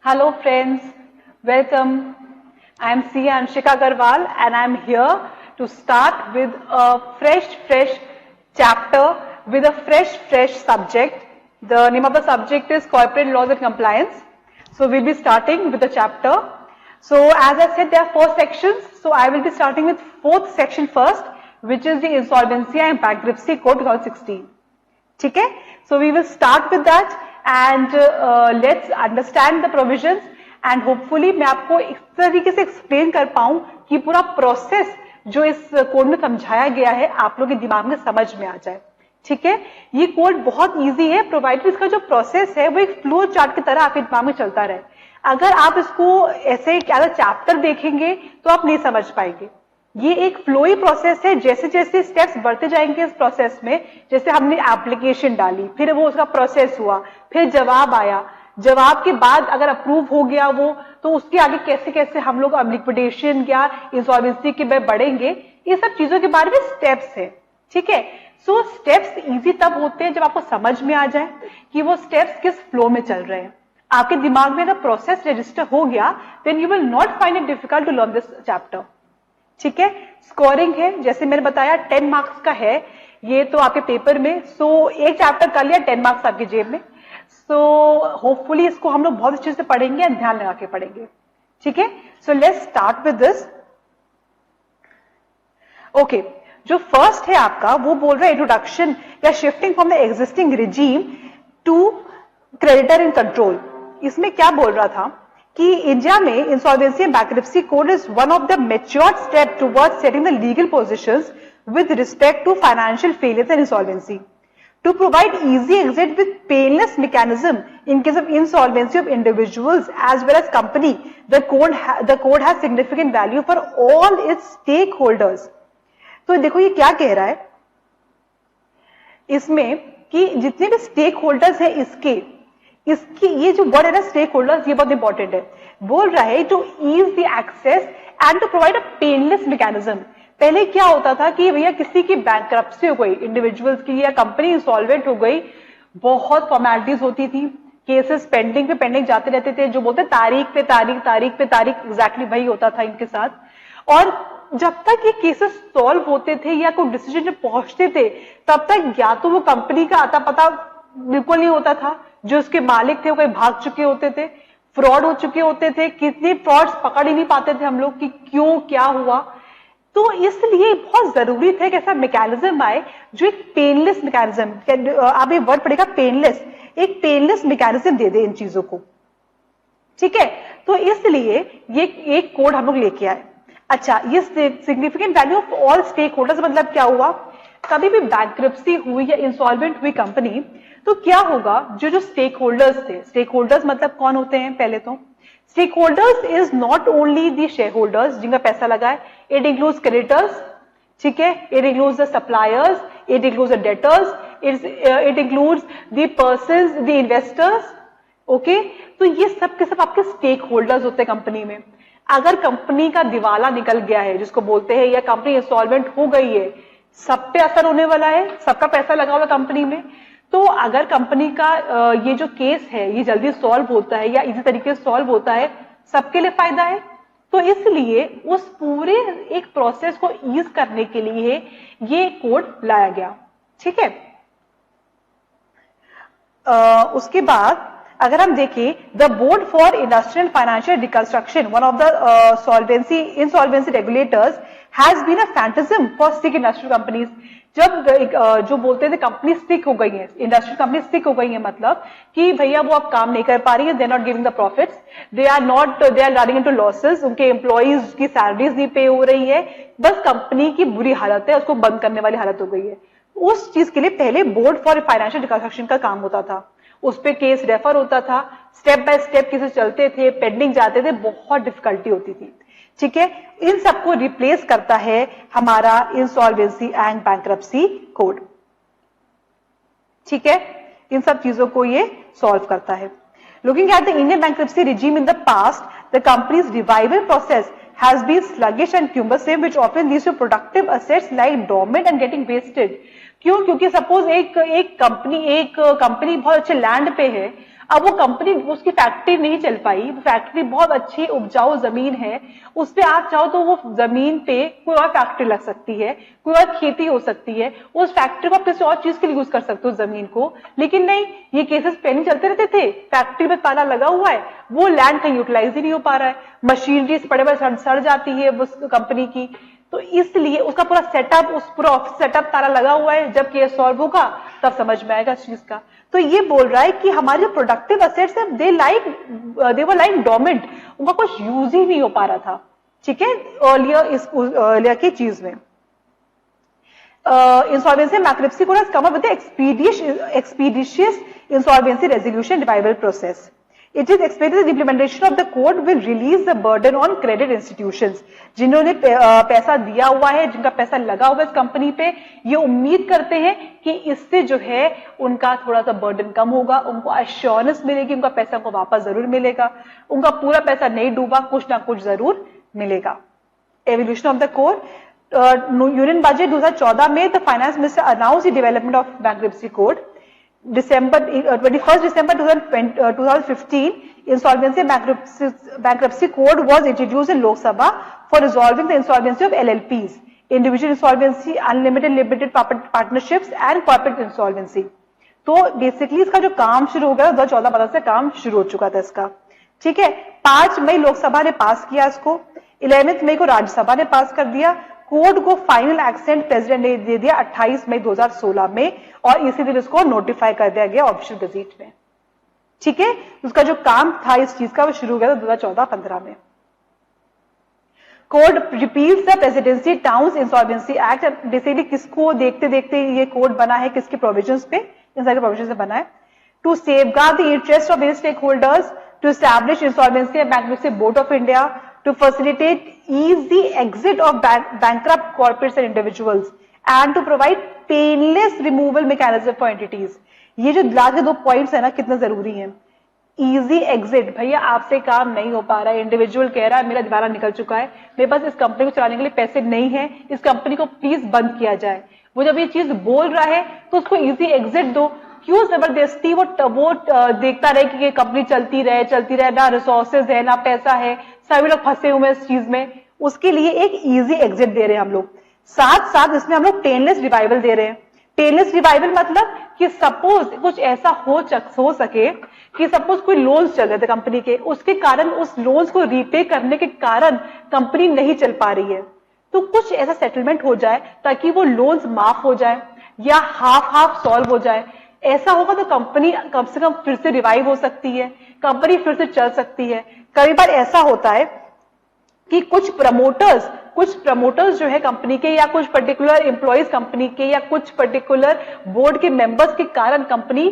Hello friends, welcome. I am Sia Anshika Agarwal and I am here to start with a fresh chapter with a fresh subject. The name of the subject is Corporate Laws and Compliance. So we'll be starting with the chapter. So as I said, there are 4 sections. So I will be starting with 4th section first, which is the Insolvency and Bankruptcy Code 2016. Okay? So we will start with that and let's understand the provisions and hopefully मैं आपको इस तरीके से explain कर पाऊं कि पूरा process जो इस कोड में समझाया गया है आप लोग के दिमाग में समझ में आ जाए. ठीक है, ये कोड बहुत इजी है प्रोवाइडेड इसका जो प्रोसेस है वो एक फ्लो चार्ट की तरह आपके दिमाग में चलता रहे. अगर आप इसको ऐसे चैप्टर देखेंगे तो आप नहीं समझ पाएंगे. ये एक फ्लोई प्रोसेस है. जैसे जैसे स्टेप्स बढ़ते जाएंगे इस प्रोसेस में, जैसे हमने एप्लीकेशन डाली, फिर वो उसका प्रोसेस हुआ, फिर जवाब आया, जवाब के बाद अगर अप्रूव हो गया वो, तो उसके आगे कैसे कैसे हम लोग लिक्विडेशन या इंसॉल्वेंसी के में बढ़ेंगे, ये सब चीजों के बारे में स्टेप्स है. ठीक है, सो स्टेप्स इजी तब होते हैं जब आपको समझ में आ जाए कि वो स्टेप्स किस फ्लो में चल रहे हैं. आपके दिमाग में अगर प्रोसेस रजिस्टर हो गया then you will not find it difficult to learn this chapter. ठीक है, स्कोरिंग है जैसे मैंने बताया 10 मार्क्स का है ये तो आपके पेपर में. सो एक चैप्टर कर लिया 10 मार्क्स आपकी जेब में. सो होपफुली इसको हम लोग बहुत अच्छे से पढ़ेंगे और ध्यान लगा के पढ़ेंगे. ठीक है, so let's start with this. Okay, जो फर्स्ट है आपका वो बोल रहा है इंट्रोडक्शन या shifting from the existing regime to creditor in control. इसमें क्या बोल रहा था कि इंडिया में insolvency and bankruptcy code is one of the matured step towards setting the legal positions with respect to financial failures and insolvency to provide easy exit with painless mechanism in case of insolvency of individuals as well as company. The code has significant value for all its stakeholders. तो देखो ये क्या कह रहा है इसमें कि जितने भी स्टेक होल्डर्स हैं इसकी ये जो वर्ड है ना स्टेक होल्डर्स, ये बहुत इंपॉर्टेंट है. बोल रहा है to ease the access and to provide a painless mechanism. पहले क्या होता था कि भैया किसी की बैंक्रप्सी हो गई इंडिविजुअल्स की या कंपनी इंसॉल्वेंट हो गई, बहुत फॉर्मेलिटीज होती थी, केसेस पेंडिंग पे पेंडिंग जाते रहते थे, जो बोलते तारीख पे तारीख एग्जैक्टली वही होता था इनके साथ. और जब तक ये केसेस सॉल्व होते थे या कोई डिसीजन पे पहुंचते थे तब तक या तो वो कंपनी का आता पता बिल्कुल नहीं होता था, जो उसके मालिक थे वो कहीं भाग चुके होते थे, फ्रॉड हो चुके होते थे, कितने फ्रॉड्स पकड़ ही नहीं पाते थे हम लोग कि क्यों क्या हुआ. तो इसलिए बहुत जरूरी था कि ऐसा मैकेनिज्म आए जो एक पेनलेस मैकेनिज्म, आप ये वर्ड पढ़ेगा पेनलेस, एक पेनलेस मैकेनिज्म दे दे इन चीजों को. ठीक है, तो इसलिए ये एक कोड हम लोग लेके आए. अच्छा, ये significant value of all stakeholders मतलब क्या हुआ, कभी भी बैंक्रप्सी हुई या इंसॉल्वेंट हुई कंपनी तो क्या होगा, जो स्टेक होल्डर्स थे, स्टेक होल्डर्स मतलब कौन होते हैं, पहले तो stakeholders is not only the share holders जिनका पैसा लगा है, इट इंक्लूड्स क्रेडिटर्स. ठीक है, it includes the suppliers, it includes the debtors, it includes the persons, the investors. Okay, तो ये सब के सब आपके स्टेक होल्डर्स होते हैं कंपनी में. अगर कंपनी का दिवाला निकल गया है जिसको बोलते हैं, या कंपनी इंसॉल्वेंट हो गई है, सब पे असर होने वाला है, सबका पैसा लगा हुआ कंपनी में. तो अगर कंपनी का ये जो केस है ये जल्दी सॉल्व होता है या इसी तरीके से सॉल्व होता है, सबके लिए फायदा है. तो इसलिए उस पूरे एक प्रोसेस को ईज करने के लिए ये कोड लाया गया. ठीक है, उसके बाद अगर हम देखें the board for industrial financial reconstruction, one of the insolvency regulators has been a phantasm for sick industrial companies. जब जो बोलते थे कंपनी स्टिक हो गई है, इंडस्ट्रियल कंपनी स्टिक हो गई है, मतलब कि भैया वो अब काम नहीं कर पा रही है, they are not giving the profits, they are running into losses, उनके एम्प्लॉइज की सैलरीज नहीं पे हो रही है, बस कंपनी की बुरी हालत है, उसको बंद करने वाली हालत हो गई है. उस चीज के लिए पहले बोर्ड फॉर फाइनेंशियल रिकंस्ट्रक्शन का काम होता था, उस पर केस रेफर होता था, स्टेप बाय स्टेप केसेस चलते थे, पेंडिंग जाते थे, बहुत डिफिकल्टी होती थी. ठीक है, इन सबको रिप्लेस करता है हमारा इंसॉल्वेंसी एंड बैंक्रप्सी कोड. ठीक है, इन सब चीजों को ये सॉल्व करता है. Looking at the Indian bankruptcy regime in the past, the companies revival process has been sluggish and cumbersome, which often leads to productive assets like dormant and getting wasted. क्यों? क्योंकि सपोज एक company बहुत अच्छे land पे है, अब वो company, उसकी फैक्ट्री नहीं चल पाई, फैक्ट्री बहुत अच्छी उपजाऊ जमीन है, उस पे आप चाहो तो वो जमीन पे कोई और फैक्ट्री लग सकती है, कोई और खेती हो सकती है, उस फैक्ट्री को आप किसी और चीज के लिए यूज कर सकते हो जमीन को। लेकिन नहीं, ये केसेस पहले चलते रहते थे, फैक्ट्री में ताला लगा हुआ है, वो लैंड कहीं यूटिलाइज ही नहीं हो पा रहा है, मशीनरी पड़े पड़े सड़ जाती है उस कंपनी की, तो इसलिए उसका पूरा सेटअप, उस पूरा ऑफिस सेटअप ताला लगा हुआ है। जब केस सॉल्व होगा तब समझ में आएगा इस चीज का। तो ये बोल रहा है कि हमारे जो प्रोडक्टिव असेट्स है दे वर लाइक डोमेंट, उनका कुछ यूज ही नहीं हो पा रहा था, ठीक है, अर्लियर की चीज में। Insolvency bankruptcy code has come up with expeditious insolvency resolution revival process. It is expected that the implementation of the code will release the burden on credit institutions. जिन्होंने पैसा दिया हुआ है, जिनका पैसा लगा हुआ है इस कंपनी पे, ये उम्मीद करते हैं कि इससे जो है उनका थोड़ा सा बर्डन कम होगा, उनको एश्योरेंस मिलेगी, उनका पैसा को वापस जरूर मिलेगा, उनका पूरा पैसा नहीं डूबा, कुछ ना कुछ जरूर मिलेगा। Evolution of the code, union budget 2014 में the finance minister announce the development of bankruptcy code. 21st December 2015, Insolvency Bankruptcy Code was introduced in Lok Sabha for resolving the insolvency of LLPs, individual insolvency, unlimited limited partnerships and corporate insolvency. तो basically इसका जो काम शुरू हो गया 2014-15 से काम शुरू हो चुका था इसका, ठीक है। 5 मई लोकसभा ने पास किया इसको, 11 मई को राज्यसभा ने पास कर दिया। कोड को फाइनल एक्सेंट प्रेसिडेंट ने दे दिया 28 मई 2016 में, और इसी दिन इसको नोटिफाई कर दिया गया ऑफिशियल गजेट में, ठीक है। उसका जो काम था इस चीज का वो शुरू हो गया था 2014-15 में। Code repeals the presidency towns insolvency act. Basically किसको देखते देखते ये कोड बना है, किसके प्रोविजंस पे, इन सारे प्रोविजंस से बना है। To safeguard the interest of any stakeholders, to establish insolvency and bankruptcy board of India, to facilitate easy exit of bankrupt corporates and individuals and to provide painless removal mechanism for entities. ये जो last के 2 points है ना, कितना जरूरी है। Easy exit, भैया आपसे काम नहीं हो पा रहा है, इंडिविजुअल कह रहा है मेरा दिवाला निकल चुका है, मेरे पास इस कंपनी को चलाने के लिए पैसे नहीं है, इस कंपनी को प्लीज बंद किया जाए। वो जब ये चीज बोल रहा है तो उसको इजी एग्जिट दो। क्यों जबरदस्ती वो देखता रहे कि ये कंपनी चलती रहे, ना रिसोर्सेज है ना पैसा है, सभी लोग फंसे हुए हैं इस चीज में, उसके लिए एक इजी एग्जिट दे रहे हैं हम लोग। साथ साथ इसमें हम लोग पेनलेस रिवाइवल दे रहे हैं। पेनलेस रिवाइवल मतलब कि सपोज कुछ ऐसा हो सके कि सपोज कोई लोन्स चल रहे थे कंपनी के, उसके कारण उस लोन्स को रीपे करने के कारण कंपनी नहीं चल पा रही है, तो कुछ ऐसा सेटलमेंट हो जाए ताकि वो लोन्स माफ हो जाए या हाफ सॉल्व हो जाए। ऐसा होगा तो कंपनी कम से कम फिर से रिवाइव हो सकती है, कंपनी फिर से चल सकती है। कई बार ऐसा होता है कि कुछ प्रमोटर्स जो है कंपनी के, या कुछ पर्टिकुलर एम्प्लॉइज कंपनी के, या कुछ पर्टिकुलर बोर्ड के मेंबर्स के कारण कंपनी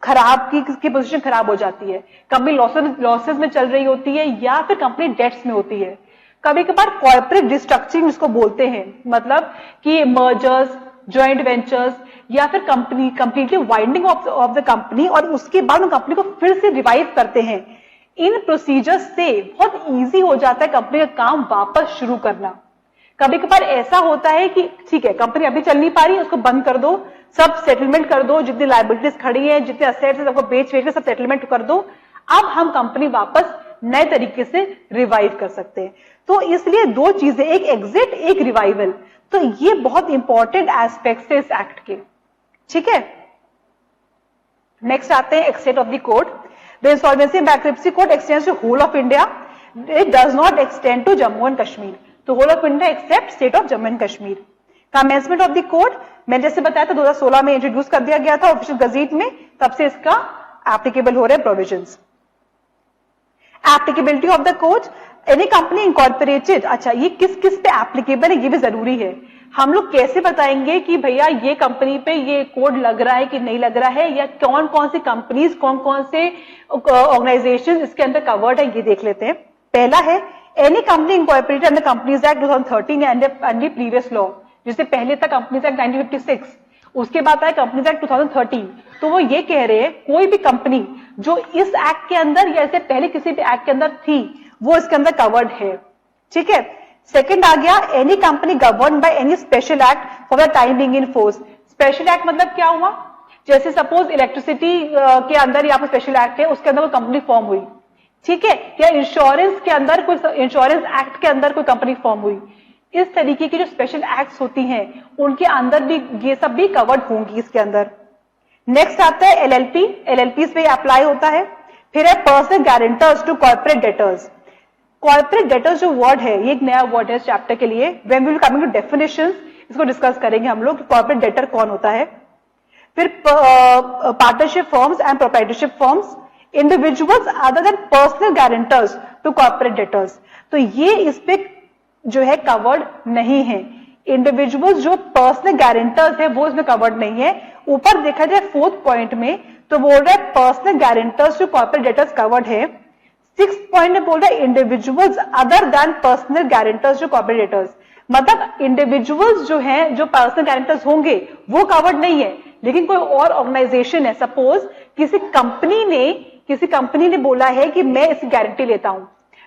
की पोजीशन खराब हो जाती है, कंपनी लॉसेस में चल रही होती है, या फिर कंपनी डेट्स में होती है। कभी कभार कॉर्पोरेट रिस्ट्रक्चरिंग जिसको बोलते हैं, मतलब कि मर्जर्स, ज्वाइंट वेंचर्स, या फिर company completely winding of the company, और उसके बाद उन कंपनी को फिर से रिवाइव करते हैं। इन प्रोसीजर्स से बहुत इजी हो जाता है कंपनी का काम वापस शुरू करना। कभी कभार ऐसा होता है कि ठीक है कंपनी अभी चल नहीं पा रही, उसको बंद कर दो, सब सेटलमेंट कर दो, जितनी लायबिलिटीज खड़ी है, जितने असेट्स है सबको बेच के सब सेटलमेंट कर दो, अब हम कंपनी वापस नए तरीके से रिवाइव कर सकते हैं। तो इसलिए 2 चीजें, एक एग्जिट, एक रिवाइवल, तो ये बहुत इंपॉर्टेंट एस्पेक्ट्स है इस एक्ट के, ठीक है। नेक्स्ट आते हैं extent of the code. The insolvency and bankruptcy code extends to whole of India, it does not extend to Jammu and Kashmir, तो whole of India except state of Jammu and Kashmir. Commencement of the code मैंने जैसे बताया था 2016 में introduce कर दिया गया था ऑफिशियल गजेट में, तब से इसका एप्लीकेबल हो रहे हैं provisions. Applicability of the code, any company incorporated, अच्छा ये किस किस पे एप्लीकेबल है ये भी जरूरी है। हम लोग कैसे बताएंगे कि भैया ये कंपनी पे ये कोड लग रहा है कि नहीं लग रहा है, या कौन कौन सी कंपनीज, कौन कौन से ऑर्गेनाइजेशन इसके अंदर कवर्ड है, ये देख लेते हैं। पहला है any company incorporated under companies act 2013 and previous law, जिससे पहले था कंपनीज एक्ट 1956, उसके बाद आया कंपनीज एक्ट 2013। तो वो ये कह रहे हैं कोई भी कंपनी जो इस एक्ट के अंदर या इससे पहले किसी भी एक्ट के अंदर थी वो इसके अंदर कवर्ड है, ठीक है। सेकंड आ गया any company govern by any special act for the time being in force. Special act मतलब क्या हुआ जैसे सपोज इलेक्ट्रिसिटी के अंदर यहाँ पे स्पेशल एक्ट है, उसके अंदर वो कंपनी फॉर्म हुई, ठीक है, या इंश्योरेंस के अंदर कोई इंश्योरेंस एक्ट के अंदर कोई कंपनी फॉर्म हुई। इस तरीके की जो स्पेशल एक्ट्स होती हैं उनके अंदर भी ये सब भी कवर्ड होंगी इसके अंदर। नेक्स्ट आता है एलएलपी, एलएलपी पे अप्लाई होता है। फिर है personal guarantors to corporate debtors. Corporate debtors जो वर्ड है ये एक नया वर्ड है इस चैप्टर के लिए। When we will coming to definitions इसको डिस्कस करेंगे हम लोग, कॉर्पोरेट डेटर कौन होता है। फिर partnership firms and proprietorship firms, individuals other than personal guarantors to corporate debtors. तो ये इस पे जो है कवर्ड नहीं है। इंडिविजुअल्स जो पर्सनल गारंटर्स है वो इसमें कवर्ड नहीं है। ऊपर देखा जाए 4th पॉइंट में तो बोल रहा है personal guarantors to corporate debtors covered है। 6th पॉइंट में बोल रहा है individuals other than personal guarantors to corporate debtors, मतलब इंडिविजुअल्स जो हैं जो पर्सनल गारंटर्स होंगे वो कवर्ड नहीं है, लेकिन कोई और ऑर्गेनाइजेशन है, सपोज किसी कंपनी ने बोला है कि मैं इसकी गारंटी लेता हूं,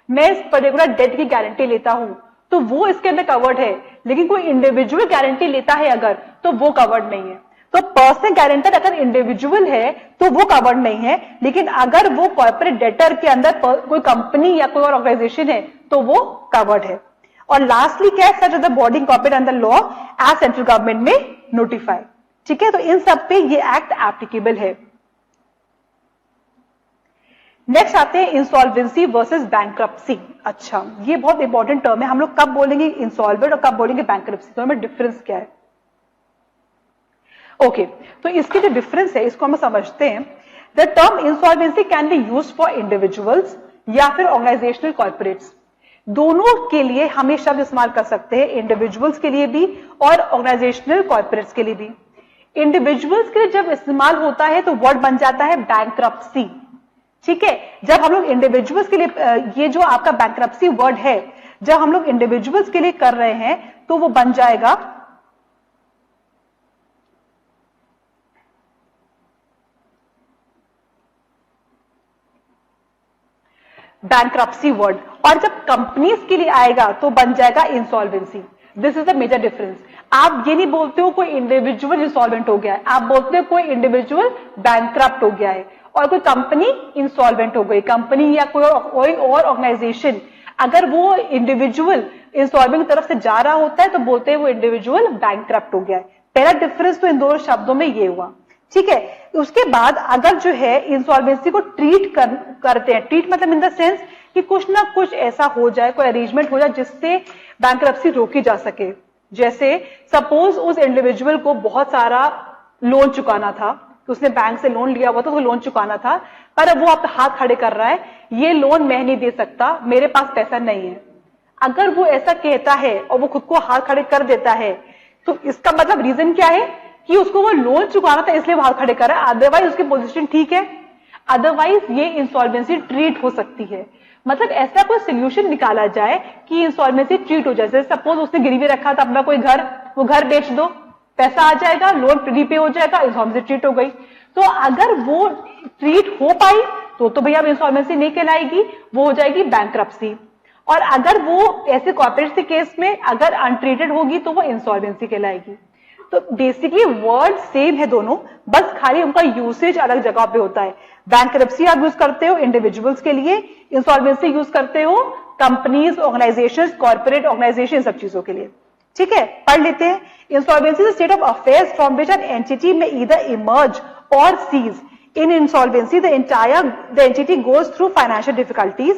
मैं इस पर्टिकुलर डेट की गारंटी लेता हूं, तो वो इसके अंदर कवर्ड है। लेकिन कोई इंडिविजुअल गारंटी लेता है अगर, तो वो कवर्ड नहीं है। तो पर्सनल गारंटर अगर इंडिविजुअल है तो वो कवर्ड नहीं है, लेकिन अगर वो कॉर्पोरेट डेटर के अंदर कोई कंपनी या कोई और ऑर्गेनाइजेशन है तो वो कवर्ड है। और लास्टली क्या है, such the body incorporated under law as central government में नोटिफाई, ठीक है। तो इन सब पे ये एक्ट एप्लीकेबल है। नेक्स्ट आते हैं इंसॉल्वेंसी वर्सेस बैंक्रप्सी। अच्छा, ये बहुत इंपॉर्टेंट टर्म है। हम लोग कब बोलेंगे इंसॉल्वेंट और कब बोलेंगे बैंक्रप्सी, तो हमें डिफरेंस क्या है। ओके, तो इसकी जो डिफरेंस है इसको हम समझते हैं। The term insolvency can be used for individuals या फिर ऑर्गेनाइजेशनल कॉर्पोरेट्स, दोनों के लिए हम ये शब्द इस्तेमाल कर सकते हैं, इंडिविजुअल्स के लिए भी और ऑर्गेनाइजेशनल कॉर्पोरेट्स के लिए भी। इंडिविजुअल्स के लिए जब इस्तेमाल होता है तो वर्ड बन जाता है बैंक्रप्सी, ठीक है। जब हम लोग इंडिविजुअल्स के लिए ये जो आपका बैंक्रप्सी वर्ड है जब हम लोग इंडिविजुअल्स के लिए कर रहे हैं तो वो बन जाएगा बैंक्रप्सी वर्ड, और जब कंपनीज के लिए आएगा तो बन जाएगा insolvency. This is the major difference. आप ये नहीं बोलते हो कोई इंडिविजुअल इंसॉल्वेंट हो गया है, आप बोलते हो कोई इंडिविजुअल बैंक्रप्ट हो गया है और कोई कंपनी इंसॉल्वेंट हो गई। कंपनी या कोई और ऑर्गेनाइजेशन अगर वो इंडिविजुअल इंसॉल्वेंट की तरफ से जा रहा होता है तो बोलते हैं वो इंडिविजुअल बैंक्रप्ट हो गया है। पहला डिफरेंस तो इन दोनों शब्दों में ये हुआ, ठीक है। उसके बाद अगर जो है इंसॉल्वेंसी को ट्रीट करते हैं, ट्रीट मतलब इन द सेंस कि कुछ ना कुछ ऐसा हो जाए, कोई अरेंजमेंट हो जाए जिससे बैंक्रप्सी रोकी जा सके। जैसे सपोज उस इंडिविजुअल को बहुत सारा लोन चुकाना था, तो उसने बैंक से लोन लिया हुआ था, तो लोन चुकाना था, पर अब वो आप हाथ खड़े कर रहा है, ये लोन मैं नहीं दे सकता, मेरे पास पैसा नहीं है। अगर वो ऐसा कहता है और वो खुद को हाथ खड़े कर देता है तो इसका मतलब रीजन क्या है कि उसको वो लोन चुकाना था इसलिए वो हाथ खड़े कर रहा है, अदरवाइज उसकी पोजीशन ठीक है, अदरवाइज ये इंसॉल्वेंसी ट्रीट हो सकती है। मतलब ऐसा कोई सोल्यूशन निकाला जाए कि इंसॉल्वेंसी ट्रीट हो जाए। जैसे सपोज उसने गिरवी रखा था अपना कोई घर, वो घर बेच दो, पैसा आ जाएगा, लोन प्रीपे हो जाएगा, इंसॉल्वेंसी ट्रीट हो गई। तो अगर वो ट्रीट हो पाई तो भैया इंसॉल्वेंसी नहीं कहलाएगी, वो हो जाएगी बैंक्रप्सी। और अगर वो ऐसे कॉर्पोरेट केस में अगर अनट्रीटेड होगी तो वो इंसॉल्वेंसी कहलाएगी। तो बेसिकली वर्ड सेम है दोनों, बस खाली उनका यूसेज अलग जगह पे होता है। बैंक्रप्सी आप यूज करते हो इंडिविजुअल्स के लिए, इंसॉल्वेंसी यूज करते हो कंपनीज, ऑर्गेनाइजेशंस, कॉर्पोरेट ऑर्गेनाइजेशन, सब चीजों के लिए, ठीक है। पढ़ लेते हैं। Insolvency is state of affairs from which an entity में ईदर इमर्ज और seize. In insolvency, the entity goes through financial difficulties.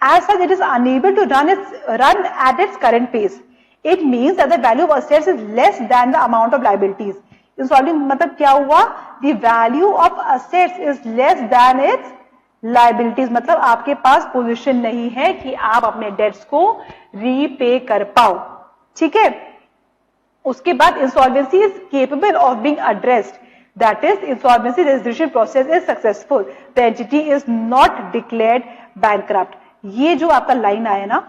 As such, it is unable to run at its current pace. It means that the value of assets is less than the amount of liabilities. Insolvency मतलब क्या हुआ? The value of assets is less than its liabilities. मतलब आपके पास position नहीं है कि आप अपने डेट्स को रीपे कर पाओ, ठीक है। उसके बाद insolvency is capable of being addressed. That is, insolvency resolution process is successful. The entity is not declared bankrupt. ये जो आपका लाइन आया ना,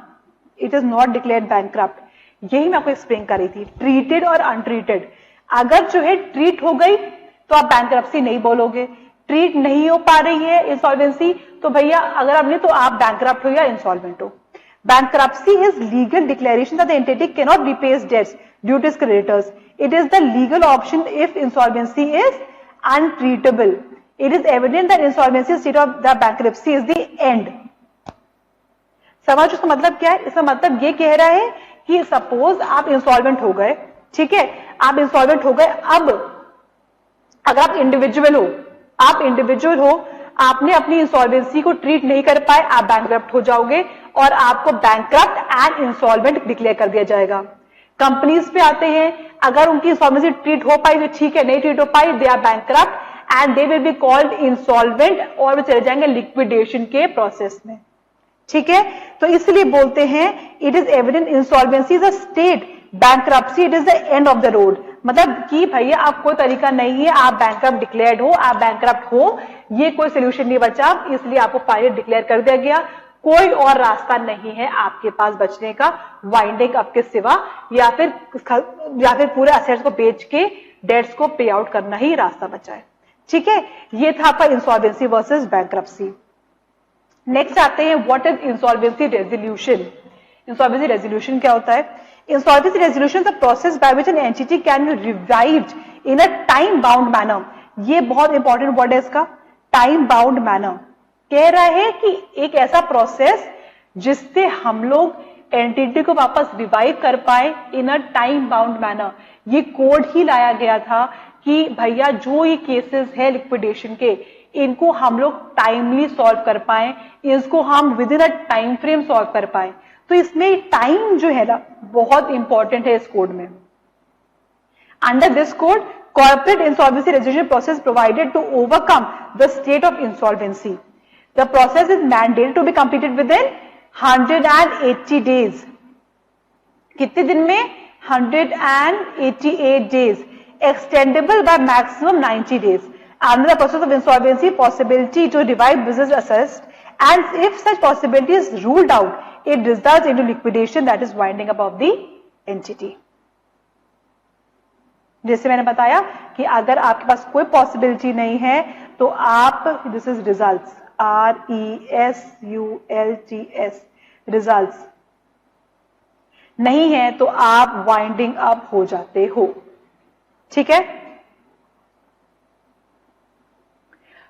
it is not declared bankrupt, यही मैं आपको एक्सप्लेन कर रही थी। ट्रीटेड और अनट्रीटेड, अगर जो है ट्रीट हो गई तो आप बैंक्रप्सी नहीं बोलोगे, ट्रीट नहीं हो पा रही है इंसॉल्वेंसी तो भैया अगर आपने तो आप बैंक्रप्ट हो या इंसॉल्वेंट हो। Bankruptcy is legal declaration that the entity cannot repay its debts due to its creditors. It is the legal option if insolvency is untreatable. It is evident that insolvency state of the bankruptcy is the end. समझ उसका मतलब क्या है? इसका मतलब ये कह रहा है कि सपोज आप इंसॉल्वेंट हो गए, ठीक है, आप इंसॉल्वेंट हो गए, अब अगर आप इंडिविजुअल हो, आपने अपनी इंसॉल्वेंसी को ट्रीट नहीं कर पाए, आप बैंकरप्ट हो जाओगे और आपको बैंकरप्ट एंड इंसॉल्वेंट डिक्लेयर कर दिया जाएगा। कंपनीज पे आते हैं, अगर उनकी इंसॉल्वेंसी ट्रीट हो पाई तो ठीक है, नहीं ट्रीट हो पाई they are bankrupt and they will be called insolvent और वो चले जाएंगे लिक्विडेशन के प्रोसेस में, ठीक है। तो इसलिए बोलते हैं it is evident insolvency is a state, bankruptcy it is the end of the road. मतलब कि भैया आप कोई तरीका नहीं है, आप बैंकरप्ट डिक्लेयर्ड हो, आप बैंकरप्ट हो, ये कोई सोल्यूशन नहीं बचा, इसलिए आपको फाइनली डिक्लेयर कर दिया गया, कोई और रास्ता नहीं है आपके पास बचने का वाइंडिंग अप के सिवा, या फिर पूरे असेट्स को बेच के डेट्स को पे आउट करना ही रास्ता बचा है, ठीक है। ये था आपका इंसॉल्वेंसी वर्सेस बैंकरप्सी। नेक्स्ट आते हैं what is insolvency resolution. Insolvency resolution क्या होता है? Insolvency resolution is a process by which an entity can be revived in a time bound manner. ये बहुत इंपॉर्टेंट वर्ड है इसका, टाइम बाउंड मैनर। कह रहा है कि एक ऐसा प्रोसेस जिससे हम लोग एंटिटी को वापस रिवाइव कर पाए इन अ टाइम बाउंड मैनर। ये कोड ही लाया गया था कि भैया जो ये केसेस है लिक्विडेशन के, इनको हम लोग टाइमली सॉल्व कर पाए, इसको हम with in a time frame solve कर पाए। तो इसमें टाइम जो है ना बहुत इंपॉर्टेंट है इस कोड में। Under this code corporate insolvency resolution process provided to overcome the state of insolvency. The process is mandated to be completed within 180 days. कितने दिन में? 188 days. Extendable by maximum 90 days. Under the process of insolvency, possibility to revive business assets, and if such possibility is ruled out, it results into liquidation, that is winding up of the entity. जैसे मैंने बताया कि अगर आपके पास कोई possibility नहीं है तो आप, this is results, RESULTS, results नहीं है तो आप वाइंडिंग अप हो जाते हो, ठीक है।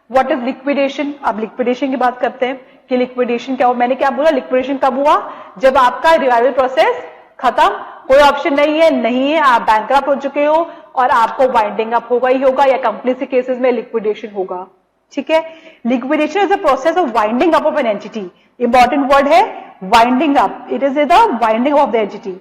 What is liquidation? अब लिक्विडेशन की बात करते हैं कि लिक्विडेशन क्या हुआ। मैंने क्या बोला, लिक्विडेशन कब हुआ? जब आपका रिवाइवल प्रोसेस खत्म, कोई ऑप्शन नहीं है, आप बैंकरप्ट हो चुके हो और आपको वाइंडिंग अप होगा ही होगा, या कंपनी के केसेस में लिक्विडेशन होगा, ठीक है। Liquidation is the process of winding up of an entity. Important word है winding up, it is the winding of the entity.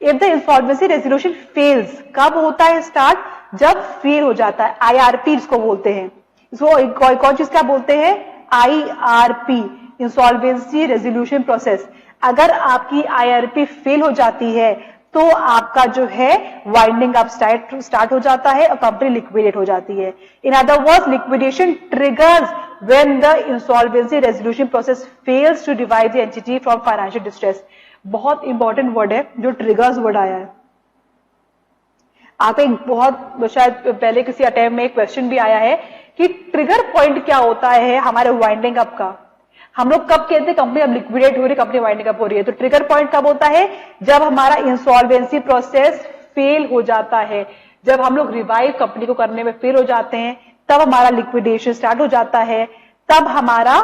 If the insolvency resolution fails, कब होता है स्टार्ट? जब फेल हो जाता है। IRP इसको बोलते हैं, इसको कौन चीज क्या बोलते हैं? IRP, insolvency resolution process. अगर आपकी IRP फेल हो जाती है तो आपका जो है वाइंडिंग अप स्टार्ट हो जाता है और कंपनी लिक्विडेट हो जाती है। In other words, liquidation triggers when the insolvency resolution process fails to revive the entity from financial distress. बहुत इंपॉर्टेंट वर्ड है जो ट्रिगर्स वर्ड आया है। आपको एक बहुत शायद पहले किसी अटेम्प्ट में एक क्वेश्चन भी आया है कि ट्रिगर पॉइंट क्या होता है हमारे वाइंडिंग अप का। हम लोग कब कहते हैं कंपनी अब लिक्विडेट हो रही है, कंपनी वाइंडिंग अप हो रही है? तो ट्रिगर पॉइंट कब होता है? जब हमारा इंसॉल्वेंसी प्रोसेस फेल हो जाता है, जब हम लोग रिवाइव कंपनी को करने में फेल हो जाते हैं, तब हमारा लिक्विडेशन स्टार्ट हो जाता है। तब हमारा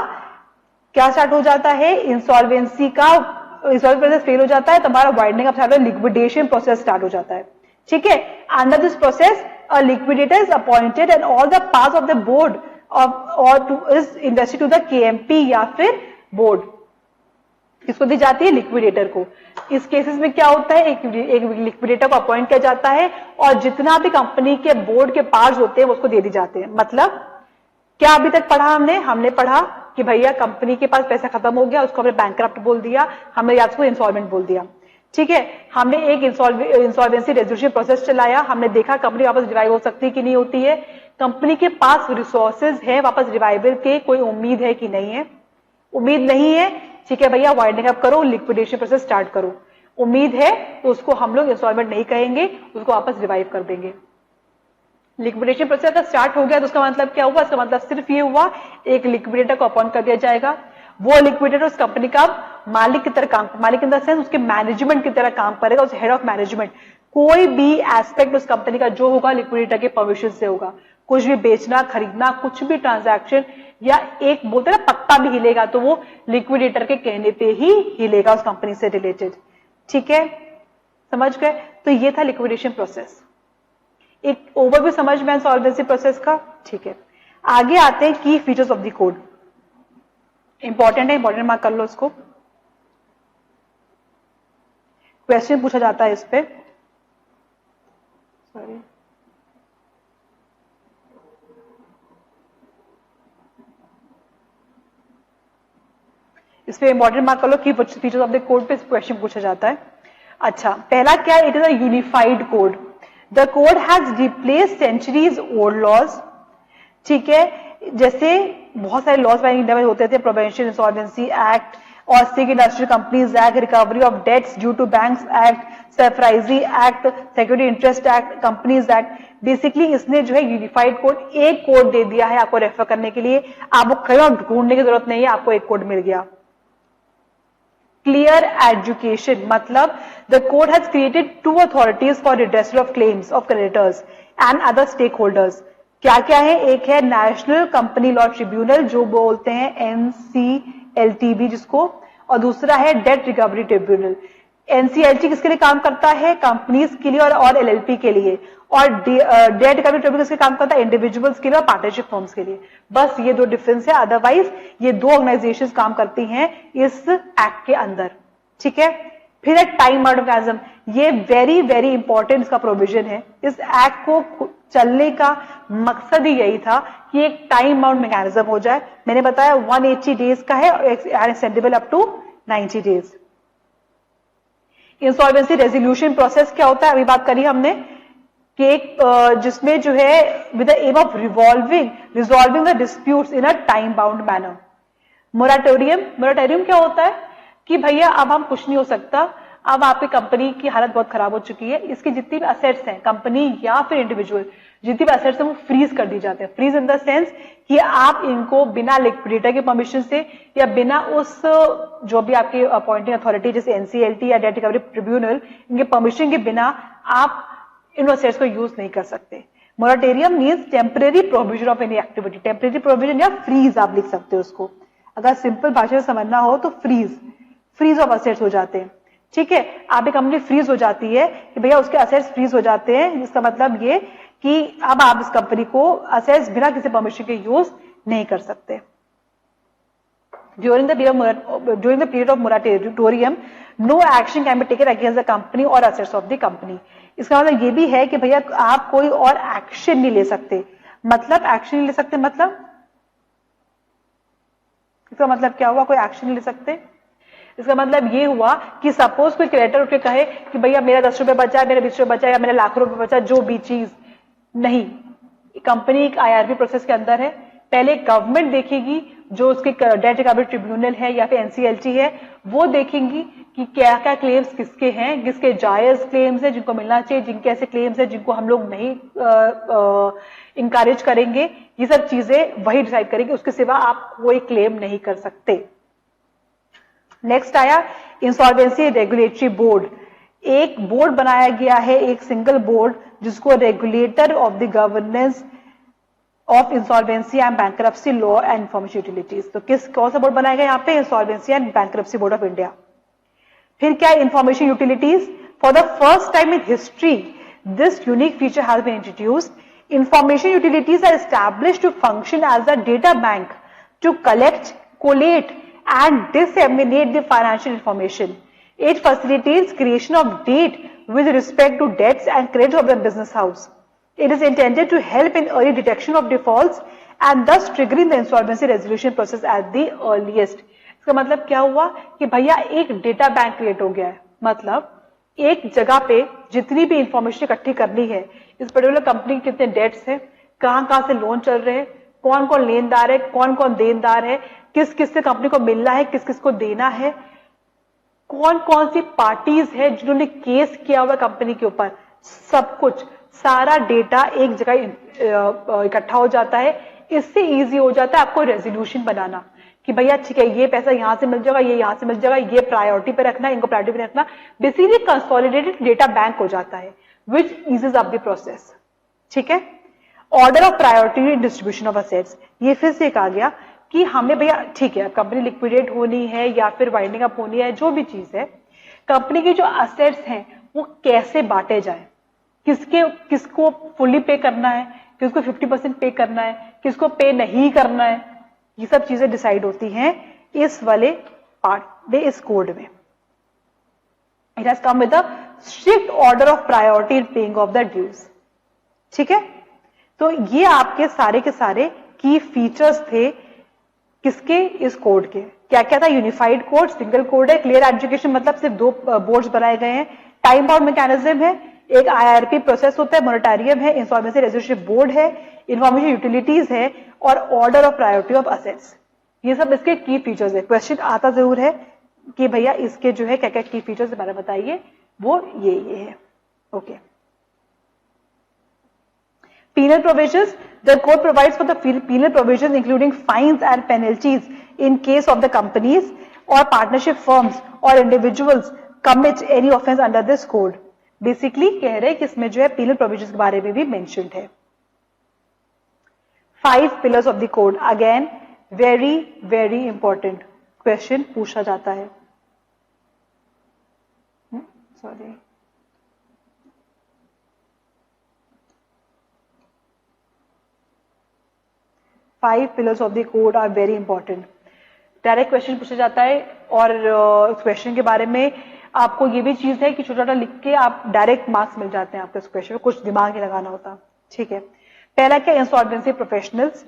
क्या स्टार्ट हो जाता है? इंसॉल्वेंसी प्रोसेस फेल हो जाता है तो हमारा winding up start, liquidation process start हो जाता है, ठीक है। Under this process a liquidator is appointed and all the parts of the board is invested to the KMP या फिर बोर्ड, इसको दी जाती है लिक्विडेटर को। इस केसेस में क्या होता है? एक लिक्विडेटर को अपॉइंट किया जाता है और जितना भी कंपनी के बोर्ड के पार्ट्स होते हैं उसको दे दी जाते हैं। मतलब क्या अभी तक पढ़ा हमने पढ़ा कि भैया कंपनी के पास पैसा खत्म हो गया, उसको हमने बैंकरप्ट बोल दिया, हमने या उसको इंसॉल्वेंट बोल दिया, ठीक है। हमने एक इंसॉल्वेंसी रेजोल्यूशन प्रोसेस चलाया, हमने देखा कंपनी वापस रिवाइव हो सकती है कि नहीं होती है, कंपनी के पास रिसोर्सेज है वापस रिवाइवल के, कोई उम्मीद है कि नहीं है? उम्मीद नहीं है, ठीक है भैया वाइंडिंग अप करो, लिक्विडेशन प्रोसेस स्टार्ट करो। उम्मीद है तो उसको हम लोग इंस्टॉलमेंट नहीं कहेंगे, उसको वापस रिवाइव कर देंगे। लिक्विडेशन प्रोसेस अगर स्टार्ट हो गया तो उसका मतलब क्या हुआ? इसका मतलब सिर्फ ये हुआ एक लिक्विडेटर को अपॉइंट कर दिया जाएगा, वो लिक्विडेटर उस कंपनी का मालिक की तरह काम, मालिक इन द सेंस उसके मैनेजमेंट की तरह काम करेगा, उस हेड ऑफ मैनेजमेंट। कोई भी एस्पेक्ट उस कंपनी का जो होगा लिक्विडेटर के परमिशन से होगा, कुछ भी बेचना, खरीदना, कुछ भी ट्रांजैक्शन, या एक बोलते हैं ना पत्ता भी हिलेगा तो वो लिक्विडेटर के कहने पे ही हिलेगा उस कंपनी से रिलेटेड। ठीक है, समझ गए? तो ये था लिक्विडेशन प्रोसेस, एक ओवरव्यू समझ में इंसॉल्वेंसी प्रोसेस का। ठीक है, आगे आते हैं की features of the code. Important है, इंपॉर्टेंट मार्क कर लो उसको, क्वेश्चन पूछा जाता है इस पे। सॉरी, इस पे इंपॉर्टेंट मार्क कर लो कि फीचर्स ऑफ द कोड पे क्वेश्चन पूछा जाता है। अच्छा, पहला क्या है? It is a unified code. The code has replace centuries old laws. ठीक है, जैसे बहुत सारे लॉज इंडिया में होते थे, प्रोविडेंशियल इंसॉल्वेंसी एक्ट और sick industrial companies act, recovery of debts due to banks act, SARFAESI act, security interest act, companies act. Basically इसने जो है यूनिफाइड कोड, एक कोड दे दिया है आपको रेफर करने के लिए, आपको कहीं ढूंढने की जरूरत नहीं है, आपको एक कोड मिल गया। क्लियर एजुकेशन मतलब the code has created two authorities for redressal of claims of creditors and other stakeholders. क्या क्या है? एक है नेशनल कंपनी लॉ ट्रिब्यूनल, जो बोलते हैं एनसीएलटीबी जिसको, और दूसरा है डेट रिकवरी ट्रिब्यूनल। एनसीएलटी किसके लिए काम करता है? कंपनीज के लिए और एलएलपी के लिए, और डेट रिकवरी ट्रिब्यूनल किसके काम करता है? इंडिविजुअल्स के लिए और पार्टनरशिप फर्म्स के लिए। बस ये दो डिफरेंस है, अदरवाइज ये दो ऑर्गेनाइजेशंस काम करती हैं इस एक्ट के अंदर। ठीक है, फिर एक टाइम बाउंड मैकेनिज्म, ये वेरी वेरी इंपॉर्टेंट इसका प्रोविजन है। इस एक्ट को चलने का मकसद ही यही था कि एक टाइम बाउंड मैकेनिज्म हो जाए। मैंने बताया 180 डेज का है और extendable up to 90 days. Insolvency resolution process क्या होता है? अभी बात करी हमने कि एक जिसमें जो है with the aim of resolving the disputes in a time bound manner. Moratorium क्या होता है कि भैया अब हम कुछ नहीं हो सकता, अब आपकी कंपनी की हालत बहुत खराब हो चुकी है, इसकी जितनी भी असेट्स हैं, कंपनी या फिर इंडिविजुअल जितनी भी असेट्स हैं वो फ्रीज कर दी जाते हैं। फ्रीज इन द सेंस कि आप इनको बिना लिक्विडेटर के परमिशन से या बिना उस जो भी आपकी अपॉइंटिंग अथॉरिटी जैसे एनसीएलटी या डेट रिकवरी ट्रिब्यूनल, इनके परमिशन के बिना आप इन असेट्स को यूज नहीं कर सकते। Moratorium means temporary provision of any activity. Temporary provision या फ्रीज आप लिख सकते हो उसको, अगर सिंपल भाषा में समझना हो तो फ्रीज ऑफ असेट्स हो जाते हैं। ठीक है, आपकी कंपनी फ्रीज हो जाती है कि भैया उसके असेट्स फ्रीज हो जाते हैं, जिसका मतलब ये कि अब आप इस कंपनी को असेट्स बिना किसी परमिशन के यूज नहीं कर सकते। During the period of moratorium, no action can be taken against the company or assets of the company. इसका मतलब ये भी है कि भैया आप कोई और एक्शन नहीं ले सकते। मतलब एक्शन नहीं ले सकते मतलब इसका मतलब क्या हुआ? कोई एक्शन नहीं ले सकते। इसका मतलब ये हुआ कि सपोज कोई क्रेडिटर उठ के कहे कि भैया मेरा 10 रुपए बचा है, मेरा 20 रुपए बचा है, या मेरा लाख रुपए बचा, जो भी चीज नहीं, कंपनी एक आईआरबी प्रोसेस के अंदर है। पहले गवर्नमेंट देखेगी, जो उसके डेट रिकवरी ट्रिब्यूनल है या फिर एनसीएलटी है, वो देखेंगी कि क्या क्या क्लेम्स किसके हैं, किसके जायज क्लेम्स हैं जिनको मिलना चाहिए, जिनके ऐसे क्लेम्स हैं जिनको हम लोग नहीं इंकरेज करेंगे। ये सब चीजें वही डिसाइड करेंगे, उसके सिवा आप कोई क्लेम नहीं कर सकते। नेक्स्ट आया इंसॉल्वेंसी रेगुलेटरी बोर्ड। एक बोर्ड बनाया गया है, एक सिंगल बोर्ड, जिसको regulator of the governance of insolvency and bankruptcy law and information utilities. तो कौन सा बोर्ड बनाया गया यहाँ पे? Insolvency and bankruptcy board of India. फिर क्या? Information utilities. For the first time in history this unique feature has been introduced. Information utilities are established to function as a data bank to collect, collate and disseminate the financial information. It facilitates creation of debt with respect to debts and credit of the business house. It is intended to help in early detection of defaults and thus triggering the insolvency resolution process at the earliest. इसका मतलब क्या हुआ कि भैया एक data bank create हो गया है। मतलब एक जगह पे जितनी भी इंफॉर्मेशन इकट्ठी करनी है, इस पर्टिकुलर कंपनी के कितने डेट्स हैं, कहां से लोन चल रहे हैं, कौन कौन लेनदार है, कौन कौन देनदार है, किस किस से कंपनी को मिलना है, किस किस को देना है, कौन कौन सी पार्टीज है जिन्होंने केस किया हुआ कंपनी के ऊपर, सब कुछ, सारा डेटा एक जगह इकट्ठा हो जाता है। इससे इजी हो जाता है आपको रेजोल्यूशन बनाना कि भैया ठीक है, ये पैसा यहां से मिल जाएगा, ये यहां से मिल जाएगा, ये प्रायोरिटी पे रखना, इनको प्रायोरिटी पे रखना। बेसिकली कंसोलिडेटेड डेटा बैंक हो जाता है, विच इजेस अप द प्रोसेस। ठीक है, order of priority in distribution of assets, ये फिर से एक आ गया कि हमें भैया ठीक है कंपनी लिक्विडेट होनी है या फिर वाइंडिंग अप होनी है, जो भी चीज है, कंपनी की जो असेट्स हैं वो कैसे बांटे जाए, किसको फुल्ली पे करना है, किसको 50% पे करना है, किसको पे नहीं करना है, ये सब चीजें डिसाइड होती हैं इस वाले पार्ट में, इस कोड में। It has come with the strict order of priority in paying off the dues. ठीक है, तो ये आपके सारे के सारे की फीचर्स थे किसके, इस कोड के। क्या क्या था, यूनिफाइड कोड, सिंगल कोड है, क्लियर एजुकेशन मतलब सिर्फ 2 बोर्ड्स बनाए गए हैं, टाइम बाउंड मैकेनिज्म है, एक IRP प्रोसेस होता है, मॉनिटरियम है, इंसॉल्वेंसी रेजोल्यूशन बोर्ड है, इंफॉर्मेशन यूटिलिटीज है और order of priority of assets. ये सब इसके की फीचर्स है। क्वेश्चन आता जरूर है कि भैया इसके जो है क्या क्या की फीचर्स के बारे में बताइए, वो ये है। Okay, penal provisions, the code provides for the penal provisions including fines and penalties in case of the companies or partnership firms or individuals commit any offense under this code। Basically कह रहे हैं कि इसमें जो है penal provisions के बारे में भी mentioned है। 5 pillars of the code, again very very important question पूछा जाता है। Sorry, five pillars of the code are very important. Direct question पूछा जाता है और क्वेश्चन के बारे में आपको ये भी चीज है कि छोटा छोटा लिख के आप डायरेक्ट मार्क्स मिल जाते हैं आपके क्वेश्चन में, कुछ दिमाग नहीं लगाना होता। ठीक है, पहला क्या, insolvency professionals,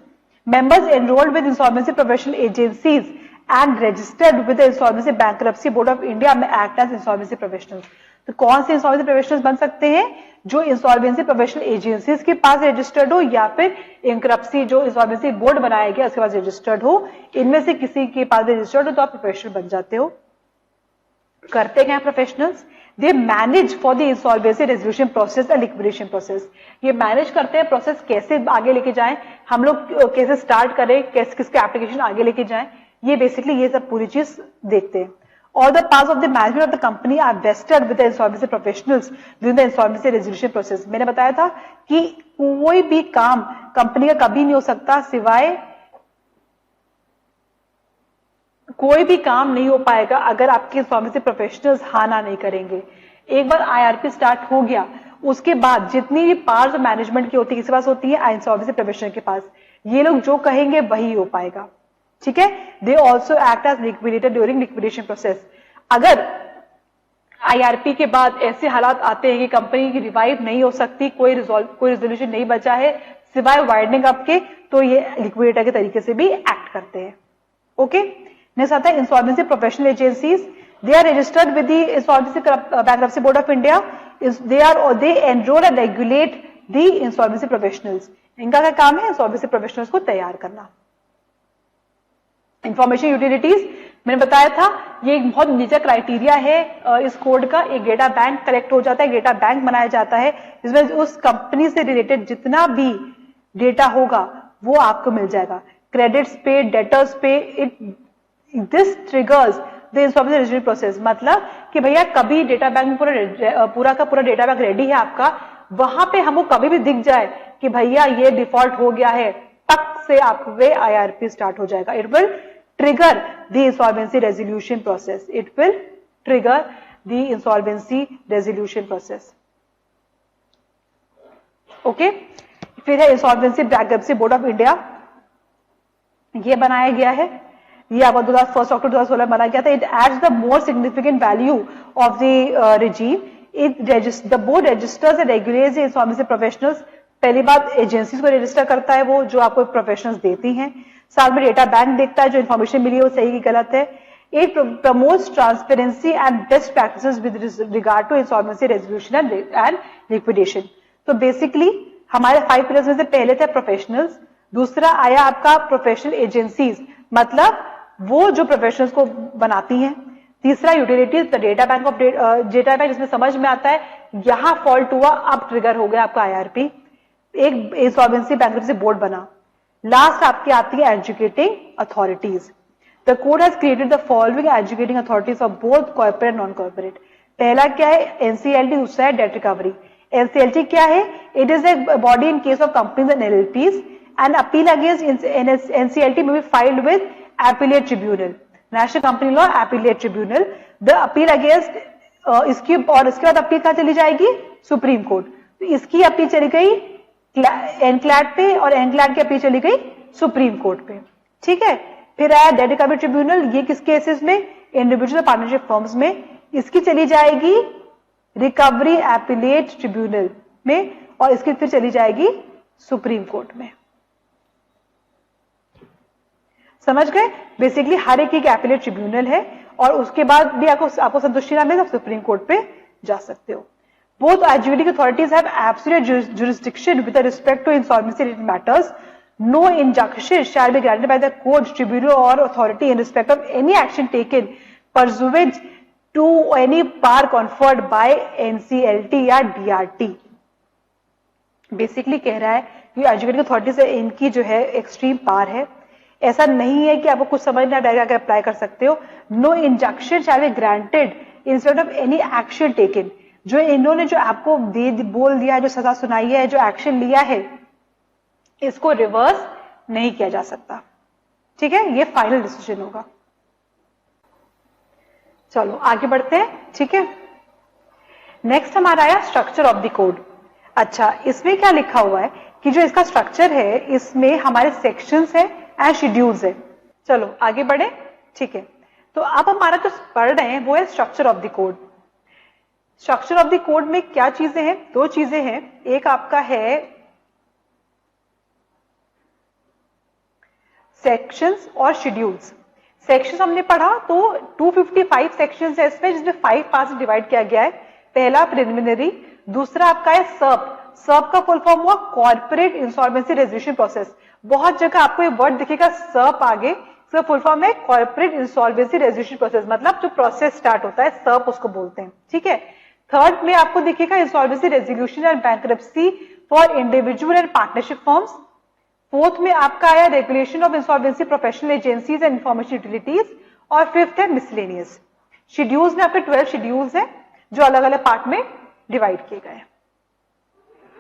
members enrolled with insolvency professional agencies and registered with insolvency bankruptcy board of India में एक्ट एज इंसॉल्वेंसी प्रोफेशनल्स। तो कौन से इंसॉल्वेंसी प्रोफेशनल्स बन सकते हैं, जो इंसॉल्वेंसी प्रोफेशनल एजेंसीज के पास रजिस्टर्ड हो या फिर इंक्रप्सी जो इंसॉल्वेंसी बोर्ड बनाया गया उसके पास रजिस्टर्ड हो, इनमें से किसी के पास रजिस्टर्ड हो तो आप प्रोफेशनल बन जाते हो। करते क्या professionals, they manage for the insolvency resolution process and liquidation process. ये मैनेज करते हैं प्रोसेस कैसे आगे लेके जाएं, हम लोग कैसे स्टार्ट करें, कैसे किसके एप्लीकेशन आगे लेके जाएं, ये बेसिकली ये सब पूरी चीज देखते हैं। All the parts of the management of the company are vested with the insolvency professionals during the insolvency resolution process। मैंने बताया था कि कोई भी काम कंपनी का कभी नहीं हो सकता सिवाय, कोई भी काम नहीं हो पाएगा अगर आपके इंसॉल्वेंसी प्रोफेशनल्स हाँ ना नहीं करेंगे। एक बार IRP स्टार्ट हो गया उसके बाद जितनी भी पार्ट्स मैनेजमेंट की होती है किसके पास होती है, इंसॉल्वेंसी प्रोफेशनल के पास। ये लोग जो कहेंगे वही हो पाएगा। ठीक है, they also act as liquidator during liquidation process. अगर IRP के बाद ऐसे हालात आते हैं कि कंपनी की रिवाइव नहीं हो सकती, कोई रिजोल्यूशन नहीं बचा है सिवाय वाइंडिंग अप के, तो ये लिक्विडेटर के तरीके से भी एक्ट करते हैं। ओके, नेक्स्ट आता है insolvency professional agencies, they are registered with the insolvency bankruptcy board of India, they enrol and regulate the insolvency professionals. इनका क्या काम है, इंसॉल्वेंसी प्रोफेशनल्स को तैयार करना। इंफॉर्मेशन यूटिलिटीज मैंने बताया था, ये एक बहुत नीचा क्राइटेरिया है इस कोड का। एक डेटा बैंक कलेक्ट हो जाता है, डेटा बैंक बनाया जाता है जिसमें उस कंपनी से रिलेटेड जितना भी डेटा होगा वो आपको मिल जाएगा। क्रेडिट्स पे, डेटर्स पे, this triggers the insolvency resolution process. मतलब कि भैया कभी डेटा बैंक में पूरा का पूरा डेटा बैंक रेडी है आपका, वहां पे हमको कभी भी दिख जाए कि भैया ये डिफॉल्ट हो गया है, तक से आपके IRP स्टार्ट हो जाएगा। It will trigger the insolvency resolution process। It will trigger the insolvency resolution process। Okay, फिर है insolvency bankruptcy board of India, ये बनाया गया है, ये आपका 1 अक्टूबर 2016 बनाया गया था। It adds the more significant value of the regime। The board registers and regulates the insolvency professionals. पहली बात एजेंसीज को रजिस्टर करता है वो जो आपको प्रोफेशनल्स देती हैं, साथ में डेटा बैंक देखता है जो इन्फॉर्मेशन मिली है वो सही की गलत है। It promotes transparency and best practices with regard to insolvency resolution and liquidation. तो बेसिकली हमारे 5 पिलर्स में से पहले थे प्रोफेशनल्स, दूसरा आया आपका प्रोफेशनल एजेंसीज, मतलब वो जो प्रोफेशनल्स को बनाती हैं। तीसरा utilities, data bank of data bank, जिसमें समझ में आता है यहां फॉल्ट हुआ, अब ट्रिगर हो गया आपका IRP, एक इंसॉल्वेंसी बैंक्रप्सी बोर्ड बना। लास्ट आपकी आती है educating authorities. The code has created the following educating authorities of both corporate non corporate. पहला क्या है, NCLT, दूसरा है डेट रिकवरी। NCLT क्या है, It is a body in case of companies and LLPs. An appeal against NCLT may be filed with appellate tribunal, National Company Law Appellate Tribunal. The appeal against इसकी और इसके बाद appeal कहाँ चली जाएगी? Supreme court. तो इसकी appeal चली गई एनक्लैड पे और एनक्लैड की अपील चली गई सुप्रीम कोर्ट पे. ठीक है. फिर आया डेट रिकवरी ट्रिब्यूनल. ये किस केसेस में? इंडिविजुअल पार्टनरशिप फर्म्स में. इसकी चली जाएगी रिकवरी एपिलेट ट्रिब्यूनल में और इसकी फिर चली जाएगी सुप्रीम कोर्ट में. समझ गए? बेसिकली हर एक एपिलेट ट्रिब्यूनल है और उसके बाद भी आपको संतुष्टि ना मिले तो सुप्रीम कोर्ट पे जा सकते हो. Both adjudicating authorities have absolute jurisdiction with respect to insolvency matters. No injunction shall be granted by the court, tribunal or authority in respect of any action taken pursuant to any power conferred by NCLT या DRT. Basically कह रहा है कि adjudicating authorities इनकी जो है extreme power है. ऐसा नहीं है कि आपको कुछ समझ ना डायरेक्ट अप्लाई कर सकते हो. No injunction shall be granted instead of any action taken. जो इन्होंने जो आपको बोल दिया, जो सजा सुनाई है, जो एक्शन लिया है, इसको रिवर्स नहीं किया जा सकता. ठीक है, ये फाइनल डिसीजन होगा. चलो आगे बढ़ते हैं. ठीक है, नेक्स्ट हमारा आया स्ट्रक्चर ऑफ द कोड. अच्छा, इसमें क्या लिखा हुआ है कि जो इसका स्ट्रक्चर है इसमें हमारे सेक्शंस है एंड शेड्यूल्स है. चलो आगे बढ़े. ठीक है, तो अब हमारा जो पढ़ रहे हैं वो है structure of the code. Structure of the code में क्या चीजें हैं? दो चीजें हैं. एक आपका है सेक्शंस और शेड्यूल्स. सेक्शंस हमने पढ़ा तो 255 सेक्शंस है इसमें, जिसमें 5 पार्ट्स डिवाइड किया गया है. पहला प्रिलिमिनरी, दूसरा आपका है सर्प. सर्प का फुल फॉर्म हुआ कॉर्पोरेट इंसॉल्वेंसी रेजोल्यूशन प्रोसेस. बहुत जगह आपको ये वर्ड दिखेगा सर्प आगे. इसका फुल फॉर्म है कॉर्पोरेट इंसॉल्वेंसी रेजोल्यूशन प्रोसेस, मतलब जो प्रोसेस स्टार्ट होता है सर्प उसको बोलते हैं. ठीक है. थर्ड में आपको दिखेगा insolvency resolution and bankruptcy for individual and partnership firms. Fourth में आपका आया regulation of insolvency professional agencies and information utilities. और फिफ्थ है मिसलेनियस. शेड्यूल्स में आपके 12 शेड्यूल्स हैं जो अलग अलग पार्ट में डिवाइड किए गए हैं.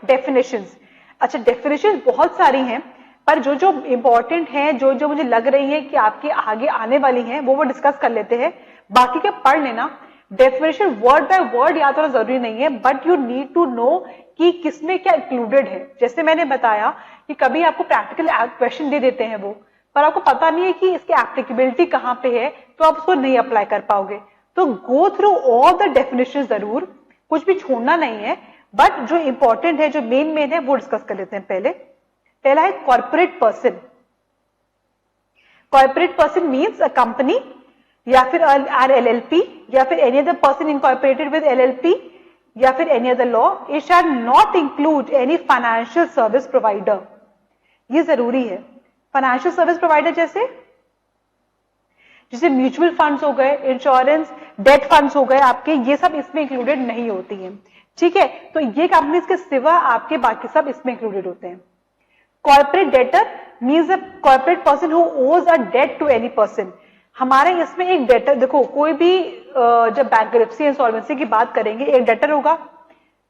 डेफिनेशंस. अच्छा, डेफिनेशंस बहुत सारी हैं पर जो जो इंपॉर्टेंट हैं, जो जो मुझे लग रही है कि आपके आगे आने वाली हैं, वो डिस्कस कर लेते हैं. बाकी के पढ़ लेना. डेफिनेशन वर्ड बाय वर्ड याद होना जरूरी नहीं है, but you need to know कि किसमें क्या इंक्लूडेड है. जैसे मैंने बताया कि कभी आपको प्रैक्टिकल क्वेश्चन दे देते हैं वो, पर आपको पता नहीं है कि इसकी एप्लीकेबिलिटी कहां पे है, तो आप उसको नहीं अप्लाई कर पाओगे. तो go through all the definition जरूर, कुछ भी छोड़ना नहीं है, बट जो इंपॉर्टेंट है, जो मेन है, वो डिस्कस कर लेते हैं. पहला है corporate person. Corporate person means a company या फिर आर LLP या फिर any other person incorporated with LLP या फिर any other law. It shall not include any financial service provider. ये जरूरी है. फाइनेंशियल सर्विस प्रोवाइडर जैसे म्यूचुअल फंड्स हो गए, इंश्योरेंस, डेट फंड्स हो गए आपके, ये सब इसमें इंक्लूडेड नहीं होती हैं. ठीक है, तो ये कंपनीज के सिवा आपके बाकी सब इसमें इंक्लूडेड होते हैं. Corporate debtor means a corporate person who owes a debt to any person. हमारे इसमें एक डेटर, देखो कोई भी जब बैंक्रप्सी इंसॉल्वेंसी की बात करेंगे, एक डेटर होगा.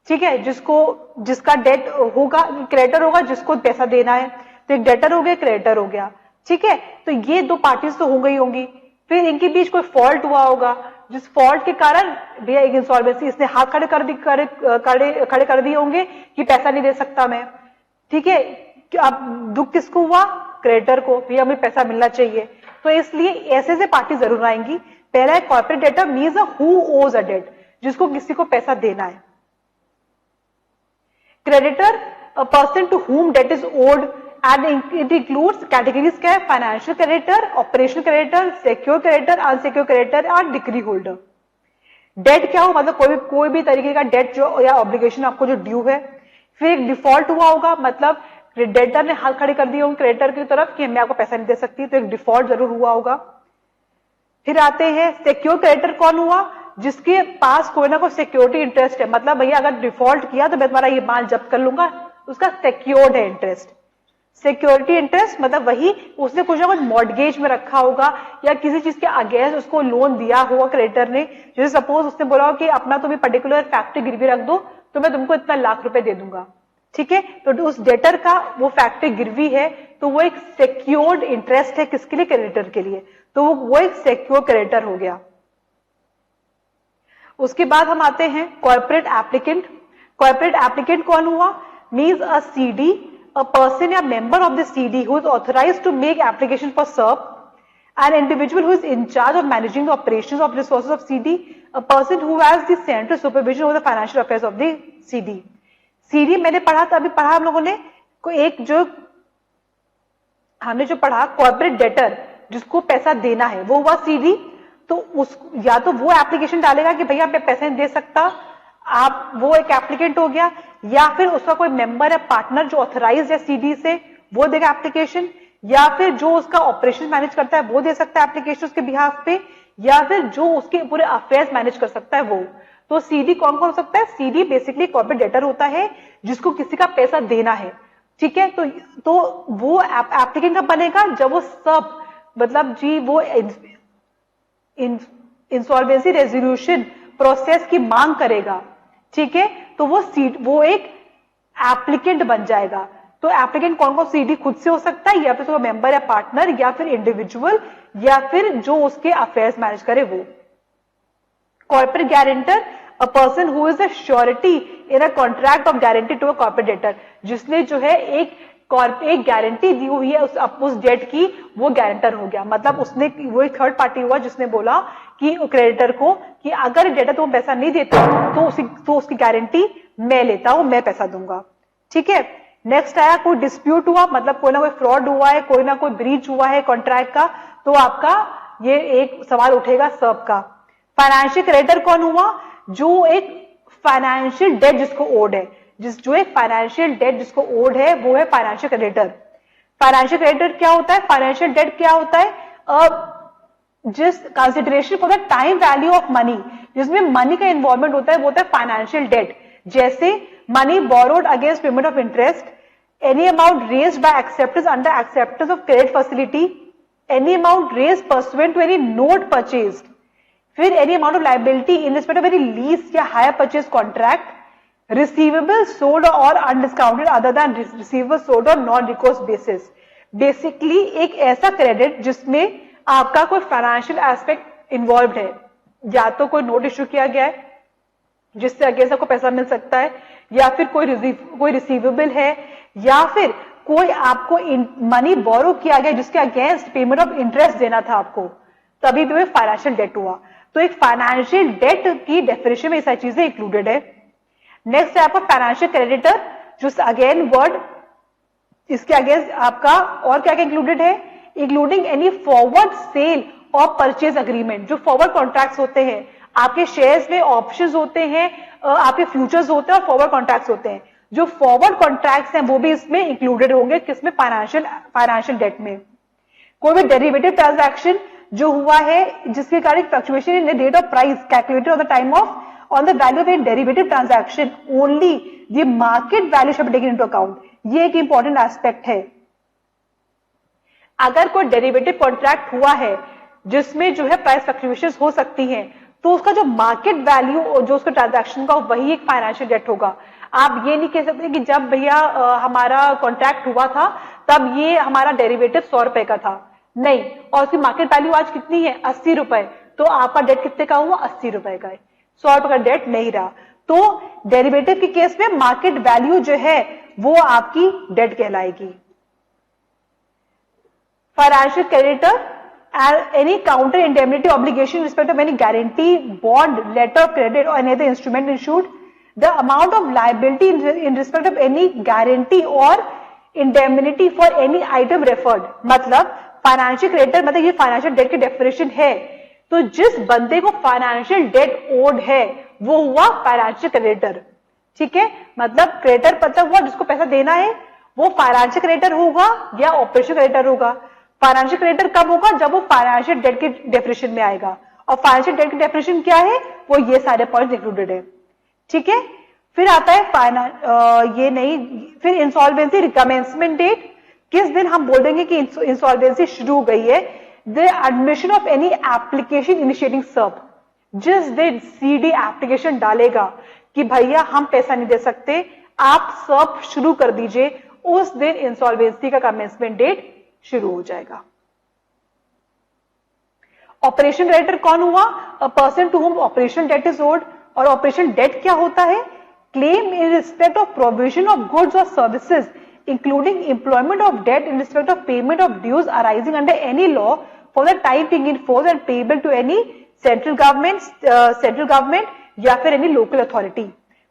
ठीक है, जिसका डेट होगा, क्रेडिटर होगा जिसको पैसा देना है. तो एक डेटर हो गया, क्रेडिटर हो गया. ठीक है, तो ये दो पार्टीज तो हो गई होंगी. फिर इनके बीच कोई फॉल्ट हुआ होगा, जिस फॉल्ट के कारण भैया एक इंसॉल्वेंसी, इसने हाथ खड़े कर दिए होंगे कि पैसा नहीं दे सकता मैं. ठीक है, अब दुख किसको हुआ? क्रेडिटर को, भैया हमें पैसा मिलना चाहिए. तो इसलिए ऐसे पार्टी जरूर आएंगी. पहला है corporate debtor means who owes a date, जिसको किसी को पैसा देना है. Creditor a person to whom debt is owed and it includes categories क्या है? Financial creditor, operational creditor, secure creditor, unsecure creditor और डिक्री होल्डर. डेट क्या हो? मतलब कोई भी तरीके का डेट जो या ऑब्लिगेशन आपको जो ड्यू है. फिर एक डिफॉल्ट हुआ होगा, मतलब डेटर ने हाथ खड़े कर दिए होंगे क्रेडिटर की तरफ कि मैं आपको पैसा नहीं दे सकती, तो एक डिफॉल्ट जरूर हुआ होगा. फिर आते हैं सिक्योर क्रेडिटर. कौन हुआ? जिसके पास कोई ना कोई सिक्योरिटी इंटरेस्ट है, मतलब भैया अगर डिफॉल्ट किया तो मैं तुम्हारा ये माल जब्त कर लूंगा, उसका सिक्योर्ड है इंटरेस्ट. सिक्योरिटी इंटरेस्ट मतलब वही, उसने कुछ ना कुछ मॉर्गेज में रखा होगा या किसी चीज के अगेंस्ट उसको लोन दिया होगा क्रेडिटर ने. जैसे सपोज उसने बोला कि अपना तुम्हें पर्टिकुलर फैक्ट्री गिरवी रख दो तो मैं तुमको इतना लाख रुपए दे दूंगा. ठीक है, तो उस डेटर का वो फैक्ट्री गिरवी है, तो वो एक सिक्योर्ड इंटरेस्ट है किसके लिए? क्रेडिटर के लिए, तो वो एक सिक्योर क्रेडिटर हो गया। उसके बाद हम आते हैं कॉर्पोरेट एप्लीकेंट। कॉर्पोरेट एप्लीकेंट कौन हुआ? Means a CD, a person या member of the CD who is authorized to make application for SERP, an individual who is in charge of managing the operations of resources of CD, a person who has the central supervision over the financial affairs of the CD. CD मैंने पढ़ा था, अभी पढ़ा हम लोगों ने कोई एक जो हमने जो पढ़ा कॉर्पोरेट डेटर जिसको पैसा देना है वो हुआ सीडी। तो उस या तो वो एप्लीकेशन डालेगा कि भैया मैं पैसे नहीं दे सकता, आप वो एक एप्लीकेंट हो गया, या फिर उसका कोई मेंबर या पार्टनर जो ऑथराइज है सीडी से वो देगा एप्लीकेशन, या फिर जो उसका ऑपरेशन मैनेज करता है वो दे सकता है एप्लीकेशन उसके बिहाफ पे, या फिर जो उसके पूरे अफेयर्स मैनेज कर सकता है वो। तो सीडी कौन कौन हो सकता है? सीडी बेसिकली कॉर्पोरेट डेटर होता है जिसको किसी का पैसा देना है, ठीक है। तो वो एप्लीकेंट कब बनेगा? जब वो सब मतलब जी वो इंसॉल्वेंसी रेजोल्यूशन प्रोसेस की मांग करेगा, ठीक है, तो वो एक एप्लीकेंट बन जाएगा। तो एप्लीकेंट कौन कौन? सीडी खुद से हो सकता है, या फिर उसका मेंबर या पार्टनर, या फिर इंडिविजुअल, या फिर जो उसके अफेयर्स मैनेज करे वो। Corporate guarantor, a person who is a surety in a contract of guarantee to a corporate debtor, जिसने जो है एक गारंटी दी हुई है उस डेट की, वो गारंटर हो गया। मतलब उसने वो एक थर्ड पार्टी हुआ जिसने बोला कि क्रेडिटर को कि अगर डेटर तुम पैसा नहीं देते तो उसकी गारंटी मैं लेता हूं, मैं पैसा दूंगा, ठीक है। नेक्स्ट आया कोई डिस्प्यूट हुआ, मतलब कोई ना कोई फ्रॉड हुआ है, कोई ना कोई ब्रीच हुआ है कॉन्ट्रैक्ट का, तो आपका ये एक सवाल उठेगा सब का। फाइनेंशियल क्रेडिटर कौन हुआ? जो एक फाइनेंशियल डेट जिसको ओड है, जो एक फाइनेंशियल डेट जिसको ओड है वो है फाइनेंशियल क्रेडिटर। फाइनेंशियल क्रेडिटर क्या होता है? फाइनेंशियल डेट क्या होता है? जिस consideration for the time value of money, जिसमें मनी का इन्वॉल्वमेंट होता है वो होता है फाइनेंशियल डेट। जैसे money borrowed against payment of interest, any amount raised by acceptance under acceptance of credit facility, any amount raised pursuant to any note purchased, फिर any amount of liability in respect of any lease या hire purchase contract, receivable sold और undiscounted other than receivable sold और non recourse basis. Basically एक ऐसा credit जिसमें आपका कोई financial aspect involve है, या तो कोई नोट इश्यू किया गया है जिससे अगेंस्ट आपको पैसा मिल सकता है, या फिर कोई रिसीवेबल है, या फिर कोई आपको मनी बोरो किया गया जिसके अगेंस्ट पेमेंट ऑफ इंटरेस्ट देना था आपको, तभी भी फाइनेंशियल डेट हुआ। तो एक फाइनेंशियल डेट की डेफिनेशन में ये सारी चीजें इंक्लूडेड है। नेक्स्ट है आपका फाइनेंशियल क्रेडिटर, जो अगेन वर्ड इसके अगेंस्ट आपका और क्या क्या इंक्लूडेड है? इंक्लूडिंग एनी फॉरवर्ड सेल और परचेज अग्रीमेंट। जो फॉरवर्ड कॉन्ट्रैक्ट्स होते हैं, आपके शेयर्स में ऑप्शंस होते हैं, आपके फ्यूचर्स होते हैं और फॉरवर्ड कॉन्ट्रैक्ट्स होते हैं। जो फॉरवर्ड कॉन्ट्रैक्ट्स हैं वो भी इसमें इंक्लूडेड होंगे, किसमें? फाइनेंशियल डेट में। कोई भी डेरिवेटिव ट्रांजैक्शन जो हुआ है जिसके कारण fluctuation in the rate of price calculated on the time of on the value of a derivative transaction, only the market value should be taken into account. ये एक इंपॉर्टेंट एस्पेक्ट है। अगर कोई डेरिवेटिव कॉन्ट्रैक्ट हुआ है जिसमें जो है प्राइस फ्लक्चुएशंस हो सकती हैं, तो उसका जो मार्केट वैल्यू जो उसका ट्रांजैक्शन का वही एक फाइनेंशियल डेट होगा। आप ये नहीं कह सकते कि जब भैया हमारा कॉन्ट्रैक्ट हुआ था तब ये हमारा डेरिवेटिव 100 रुपए का था, नहीं, और उसकी मार्केट वैल्यू आज कितनी है? 80 रुपए, तो आपका डेट कितने का हुआ? 80 रुपए का है, 100 रुपए का डेट नहीं रहा। तो डेरिवेटिव के केस में मार्केट वैल्यू जो है वो आपकी डेट कहलाएगी। Financial creditor, any counter indemnity obligation in respect of any guarantee, bond, letter of credit or any other instrument issued, the amount of liability in respect of any guarantee or indemnity for any item referred। मतलब financial creditor मतलब ये financial debt की definition है। तो जिस बंदे को financial debt odd है वो हुआ फाइनेंशियल क्रेडिटर, ठीक है। मतलब क्रेडिटर मतलब हुआ जिसको पैसा देना है, वो फाइनेंशियल क्रेडिटर होगा या ऑपरेशन क्रेडिटर होगा। फाइनेंशियल क्रेडिटर कब होगा? जब वो फाइनेंशियल डेट की डेफिनेशन में आएगा। और फाइनेंशियल डेट की डेफिनेशन क्या है? वो ये सारे पॉइंट इंक्लूडेड है, ठीक है। फिर आता है फिर इंसॉल्वेंसी रिकमेंसमेंट डेट। किस दिन हम बोल देंगे कि इंसॉल्वेंसी शुरू हो गई है? The admission of any application initiating serve. जिस दिन सीडी एप्लीकेशन डालेगा कि भैया हम पैसा नहीं दे सकते, आप सब शुरू कर दीजिए, उस दिन इंसॉल्वेंसी का कमेंसमेंट डेट शुरू हो जाएगा। ऑपरेशन क्रेडिटर कौन हुआ? A person to whom operation debt is owed. और ऑपरेशन डेट क्या होता है? Claim in respect of provision of goods और services including employment of debt in respect of payment of dues arising under any law for the time being in force and payable to any central government या फिर any local authority.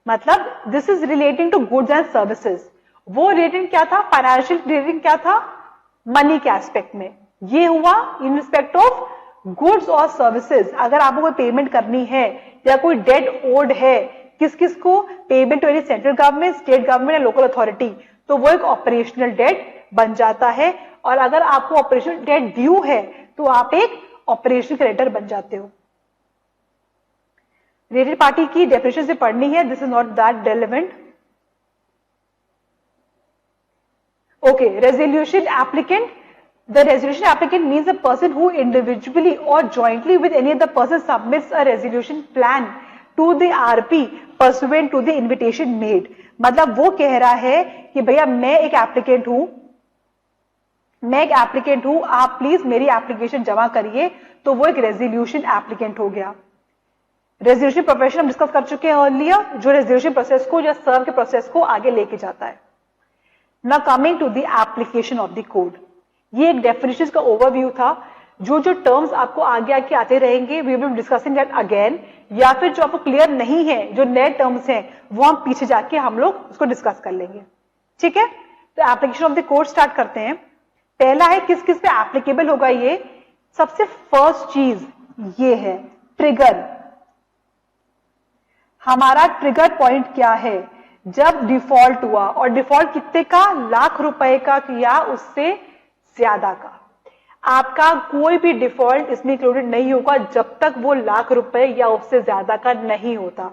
मतलब this is relating to goods and services. वो relating क्या था? Financial relating क्या था? Money के aspect में। ये हुआ इन रिस्पेक्ट ऑफ गुड्स और सर्विसेज। अगर आपको कोई पेमेंट करनी है या कोई डेट ओड है, किस किस को? Payment to any central government, state government या लोकल अथॉरिटी, तो वो एक ऑपरेशनल डेट बन जाता है। और अगर आपको ऑपरेशनल डेट ड्यू है तो आप एक ऑपरेशनल क्रेडिटर बन जाते हो। रिलेटेड पार्टी की डेफिनेशन से पढ़नी है, this is not that relevant. Okay, resolution applicant. The resolution applicant means a person who individually or jointly with any other person submits a resolution plan to the RP pursuant to the invitation made। मतलब वो कह रहा है कि भैया मैं एक applicant हूं, आप प्लीज मेरी एप्लीकेशन जमा करिए, तो वो एक रेजोल्यूशन एप्लीकेंट हो गया। रेजोल्यूशन प्रोफेशन हम डिस्कस कर चुके हैं अर्लियर, जो रेजोल्यूशन प्रोसेस को या सर्व के प्रोसेस को आगे लेके जाता है। Now coming to the application of the code. ये एक डेफिनेशन का ओवरव्यू था। जो जो टर्म्स आपको आगे आगे आते रहेंगे, we will be discussing that again, या फिर जो आपको क्लियर नहीं है, जो नए टर्म्स हैं, वो हम पीछे जाके हम लोग उसको डिस्कस कर लेंगे। ठीक है, तो application of the code start करते हैं। पहला है किस किस पे एप्लीकेबल होगा ये। सबसे फर्स्ट चीज ये है ट्रिगर। हमारा ट्रिगर पॉइंट क्या है? जब डिफॉल्ट हुआ, और डिफॉल्ट कितने का? लाख रुपए का या उससे ज्यादा का। आपका कोई भी डिफॉल्ट इसमें इंक्लूडेड नहीं होगा जब तक वो लाख रुपए या उससे ज्यादा का नहीं होता।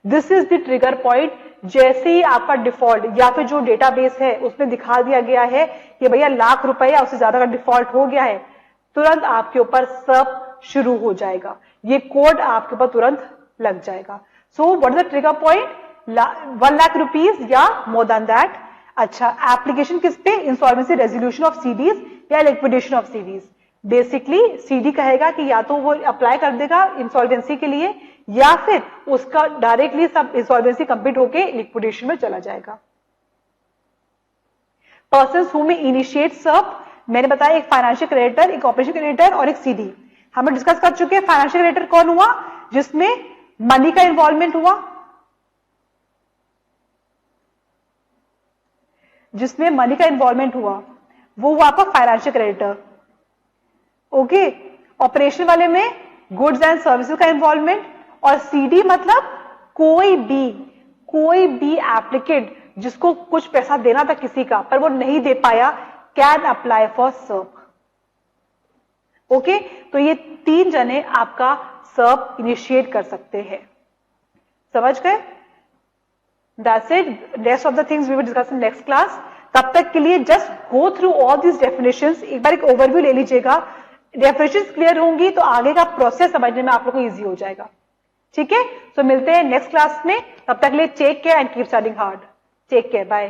This is the trigger point. जैसे ही आपका डिफॉल्ट या फिर जो डेटाबेस है उसमें दिखा दिया गया है कि भैया लाख रुपए या उससे ज्यादा का डिफॉल्ट हो गया है, तुरंत आपके ऊपर सब शुरू हो जाएगा, ये कोड आपके ऊपर तुरंत लग जाएगा। So what is the trigger point? 1 lakh rupees या मोर देन दैट। अच्छा, एप्लीकेशन किस पे? इंसॉल्वेंसी रेजोल्यूशन ऑफ सीडीज या liquidation of CDs. Basically CD कहेगा कि या तो वो अप्लाई कर देगा इंसॉल्वेंसी के लिए, या फिर उसका डायरेक्टली सब इंसॉल्वेंसी कंप्लीट होके लिक्विडेशन में चला जाएगा। पर्सन्स हु में इनिशिएट सर्व, मैंने बताया एक फाइनेंशियल क्रेडिटर, एक ऑपरेशन क्रेडिटर और एक सीडी। हम डिस्कस कर चुके हैं। फाइनेंशियल क्रेडिटर कौन हुआ? जिसमें मनी का इन्वॉल्वमेंट हुआ, जिसमें मनी का इन्वॉल्वमेंट हुआ, वो हुआ आपका फाइनेंशियल क्रेडिटर। ओके, ऑपरेशन वाले में गुड्स एंड सर्विसेज का इन्वॉल्वमेंट। और सीडी मतलब कोई भी एप्लीकेंट जिसको कुछ पैसा देना था किसी का, पर वो नहीं दे पाया, can apply for serve. Okay, तो ये 3 जने आपका सर्व इनिशिएट कर सकते हैं। समझ गए? That's it. Rest of the things we will discuss in next class. तब तक के लिए just go through all these definitions. एक बार एक overview ले लीजिएगा। Definitions clear होंगी तो आगे का प्रोसेस समझने में आप लोगों को इजी हो जाएगा। ठीक है, तो मिलते हैं नेक्स्ट क्लास में। तब तक के लिए take care and keep studying hard. Take care, bye.